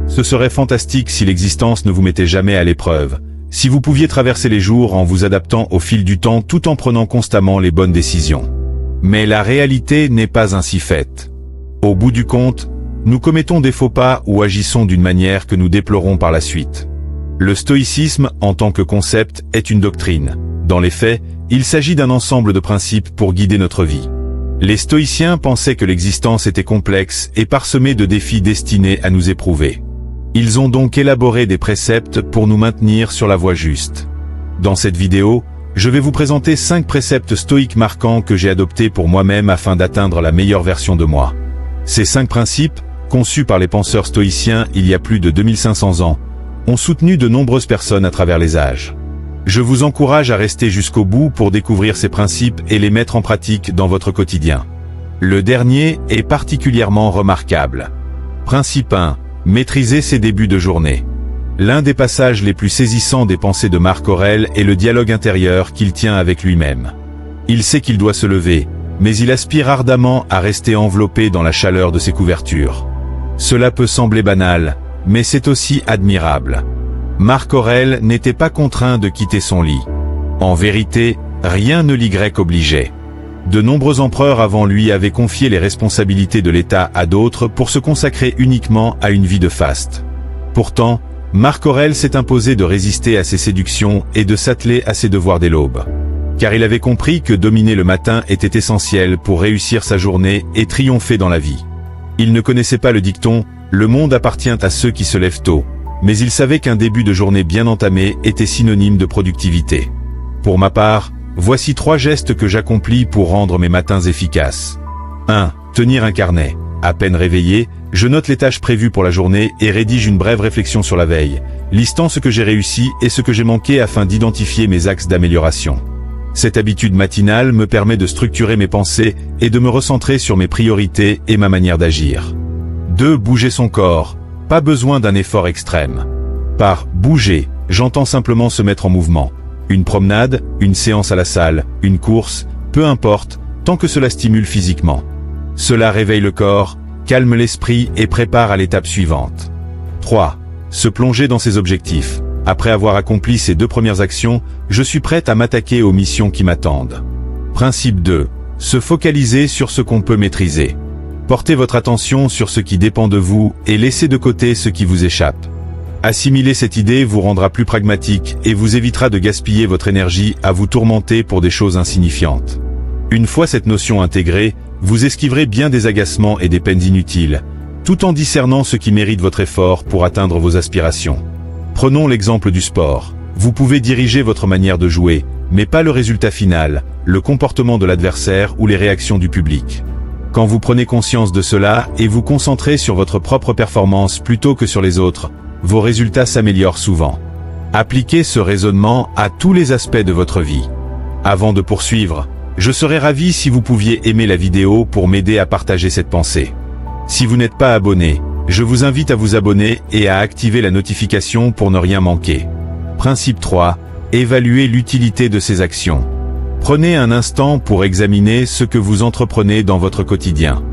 Ce serait fantastique si l'existence ne vous mettait jamais à l'épreuve, si vous pouviez traverser les jours en vous adaptant au fil du temps tout en prenant constamment les bonnes décisions. Mais la réalité n'est pas ainsi faite. Au bout du compte, nous commettons des faux pas ou agissons d'une manière que nous déplorons par la suite. Le stoïcisme, en tant que concept, est une doctrine. Dans les faits, il s'agit d'un ensemble de principes pour guider notre vie. Les stoïciens pensaient que l'existence était complexe et parsemée de défis destinés à nous éprouver. Ils ont donc élaboré des préceptes pour nous maintenir sur la voie juste. Dans cette vidéo, je vais vous présenter 5 préceptes stoïques marquants que j'ai adoptés pour moi-même afin d'atteindre la meilleure version de moi. Ces 5 principes, conçus par les penseurs stoïciens il y a plus de 2500 ans, ont soutenu de nombreuses personnes à travers les âges. Je vous encourage à rester jusqu'au bout pour découvrir ces principes et les mettre en pratique dans votre quotidien. Le dernier est particulièrement remarquable. Principe 1. Maîtriser ses débuts de journée. L'un des passages les plus saisissants des pensées de Marc Aurèle est le dialogue intérieur qu'il tient avec lui-même. Il sait qu'il doit se lever, mais il aspire ardemment à rester enveloppé dans la chaleur de ses couvertures. Cela peut sembler banal, mais c'est aussi admirable. Marc Aurèle n'était pas contraint de quitter son lit. En vérité, rien ne l'y obligeait. De nombreux empereurs avant lui avaient confié les responsabilités de l'État à d'autres pour se consacrer uniquement à une vie de faste. Pourtant, Marc Aurèle s'est imposé de résister à ses séductions et de s'atteler à ses devoirs dès l'aube. Car il avait compris que dominer le matin était essentiel pour réussir sa journée et triompher dans la vie. Il ne connaissait pas le dicton « Le monde appartient à ceux qui se lèvent tôt », mais il savait qu'un début de journée bien entamé était synonyme de productivité. Pour ma part, voici 3 gestes que j'accomplis pour rendre mes matins efficaces. 1. Tenir un carnet. À peine réveillé, je note les tâches prévues pour la journée et rédige une brève réflexion sur la veille, listant ce que j'ai réussi et ce que j'ai manqué afin d'identifier mes axes d'amélioration. Cette habitude matinale me permet de structurer mes pensées et de me recentrer sur mes priorités et ma manière d'agir. 2. Bouger son corps. Pas besoin d'un effort extrême. Par « bouger », j'entends simplement se mettre en mouvement. Une promenade, une séance à la salle, une course, peu importe, tant que cela stimule physiquement. Cela réveille le corps, calme l'esprit et prépare à l'étape suivante. 3. Se plonger dans ses objectifs. Après avoir accompli ces 2 premières actions, je suis prête à m'attaquer aux missions qui m'attendent. Principe 2. Se focaliser sur ce qu'on peut maîtriser. Portez votre attention sur ce qui dépend de vous et laissez de côté ce qui vous échappe. Assimiler cette idée vous rendra plus pragmatique et vous évitera de gaspiller votre énergie à vous tourmenter pour des choses insignifiantes. Une fois cette notion intégrée, vous esquiverez bien des agacements et des peines inutiles, tout en discernant ce qui mérite votre effort pour atteindre vos aspirations. Prenons l'exemple du sport. Vous pouvez diriger votre manière de jouer, mais pas le résultat final, le comportement de l'adversaire ou les réactions du public. Quand vous prenez conscience de cela et vous concentrez sur votre propre performance plutôt que sur les autres, vos résultats s'améliorent souvent. Appliquez ce raisonnement à tous les aspects de votre vie. Avant de poursuivre, je serais ravi si vous pouviez aimer la vidéo pour m'aider à partager cette pensée. Si vous n'êtes pas abonné, je vous invite à vous abonner et à activer la notification pour ne rien manquer. Principe 3. Évaluer l'utilité de ces actions. Prenez un instant pour examiner ce que vous entreprenez dans votre quotidien.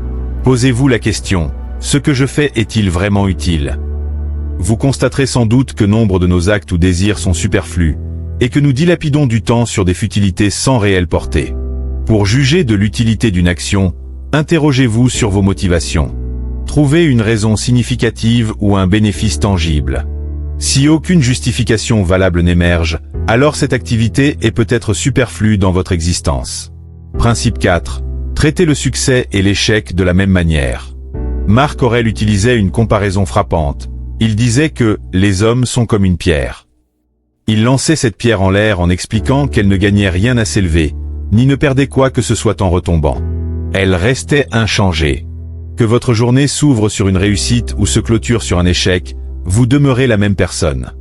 Posez-vous la question, ce que je fais est-il vraiment utile ? Vous constaterez sans doute que nombre de nos actes ou désirs sont superflus, et que nous dilapidons du temps sur des futilités sans réelle portée. Pour juger de l'utilité d'une action, interrogez-vous sur vos motivations. Trouvez une raison significative ou un bénéfice tangible. Si aucune justification valable n'émerge, alors cette activité est peut-être superflue dans votre existence. Principe 4. Traitez le succès et l'échec de la même manière. Marc Aurèle utilisait une comparaison frappante. Il disait que « les hommes sont comme une pierre ». Il lançait cette pierre en l'air en expliquant qu'elle ne gagnait rien à s'élever, ni ne perdait quoi que ce soit en retombant. Elle restait inchangée. Que votre journée s'ouvre sur une réussite ou se clôture sur un échec, vous demeurez la même personne.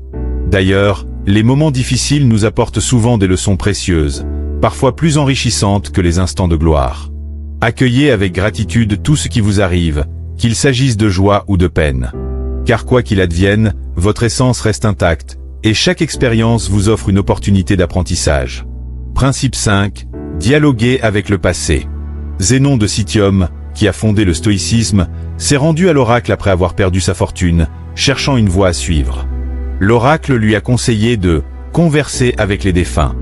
D'ailleurs, les moments difficiles nous apportent souvent des leçons précieuses, parfois plus enrichissantes que les instants de gloire. Accueillez avec gratitude tout ce qui vous arrive, qu'il s'agisse de joie ou de peine. Car quoi qu'il advienne, votre essence reste intacte, et chaque expérience vous offre une opportunité d'apprentissage. Principe 5. Dialoguer avec le passé. Zénon de Citium, qui a fondé le stoïcisme, s'est rendu à l'oracle après avoir perdu sa fortune, cherchant une voie à suivre. L'oracle lui a conseillé de converser avec les défunts.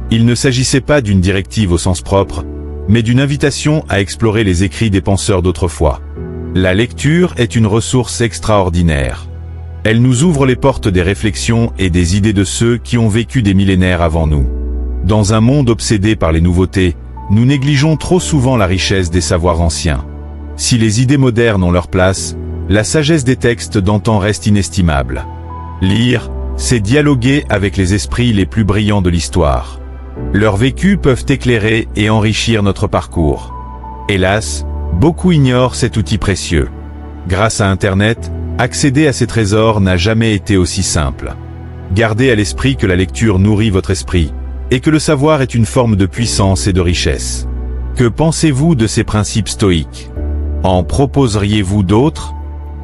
Il ne s'agissait pas d'une directive au sens propre, mais d'une invitation à explorer les écrits des penseurs d'autrefois. La lecture est une ressource extraordinaire. Elle nous ouvre les portes des réflexions et des idées de ceux qui ont vécu des millénaires avant nous. Dans un monde obsédé par les nouveautés, nous négligeons trop souvent la richesse des savoirs anciens. Si les idées modernes ont leur place, la sagesse des textes d'antan reste inestimable. Lire, c'est dialoguer avec les esprits les plus brillants de l'histoire. Leurs vécus peuvent éclairer et enrichir notre parcours. Hélas, beaucoup ignorent cet outil précieux. Grâce à Internet, accéder à ces trésors n'a jamais été aussi simple. Gardez à l'esprit que la lecture nourrit votre esprit, et que le savoir est une forme de puissance et de richesse. Que pensez-vous de ces principes stoïques? En proposeriez-vous d'autres?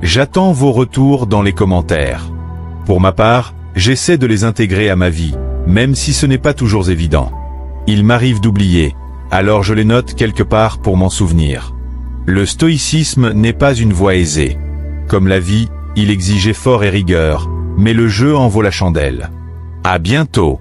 J'attends vos retours dans les commentaires. Pour ma part, j'essaie de les intégrer à ma vie, même si ce n'est pas toujours évident. Il m'arrive d'oublier, alors je les note quelque part pour m'en souvenir. Le stoïcisme n'est pas une voie aisée. Comme la vie, il exige effort et rigueur, mais le jeu en vaut la chandelle. À bientôt.